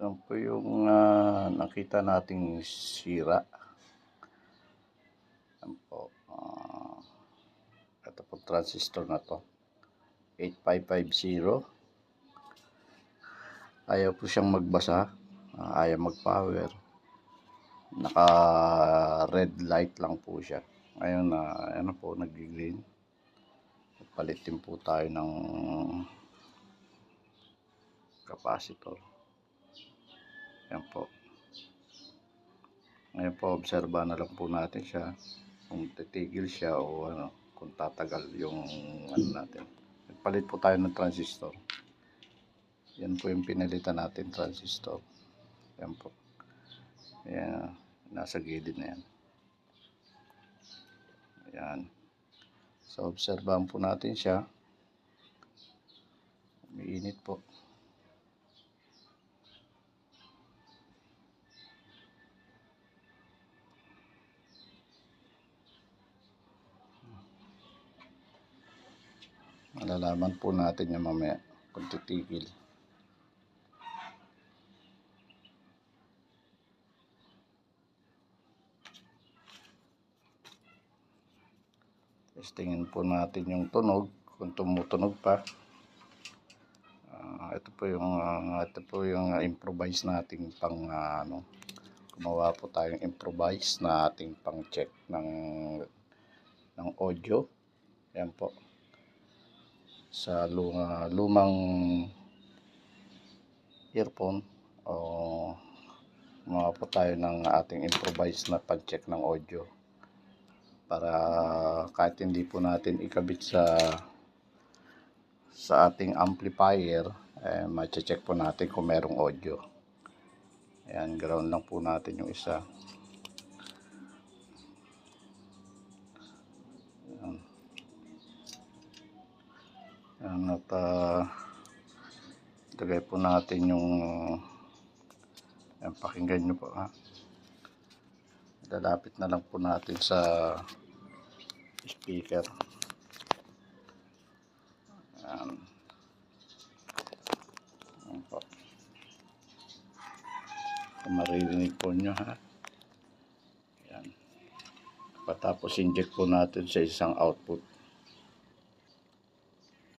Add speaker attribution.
Speaker 1: Yan po yung nakita nating sira. Yan po. Ito po transistor na to. 8550. Ayaw po siyang magbasa. Ayaw mag-power. Naka red light lang po siya. Ngayon ano po, nag-green. Palit din po tayo ng capacitor. Yan po. Ngayon po, obserba na lang po natin siya. Kung titigil siya o ano, kung tatagal yung ano natin. Palit po tayo ng transistor. Yan po yung pinalitan natin, transistor. Yan po. Yan, nasa gilid na yan. Yan. So, obserbahan po natin siya. Umiinit po. Malalaman po natin yung mamaya kung titigil. Testingin po natin yung tunog, kung tumutunog pa. Ito po yung improvise nating pang gumawa po tayong improvise na ating pang check ng audio. Yan po. Sa lumang earphone o gumawa po tayo ng ating improvise na pang check ng audio. Para kahit hindi po natin ikabit sa ating amplifier, ma-check po natin kung merong audio. Ayan, ground lang po natin yung isa. Ayan, at lagay po natin yung pakinggan nyo po, ha. Lalapit na lang po natin sa speaker. Ayan. Ayan po. Kung maririnig po nyo, ha. Ayan. Patapos inject po natin sa isang output.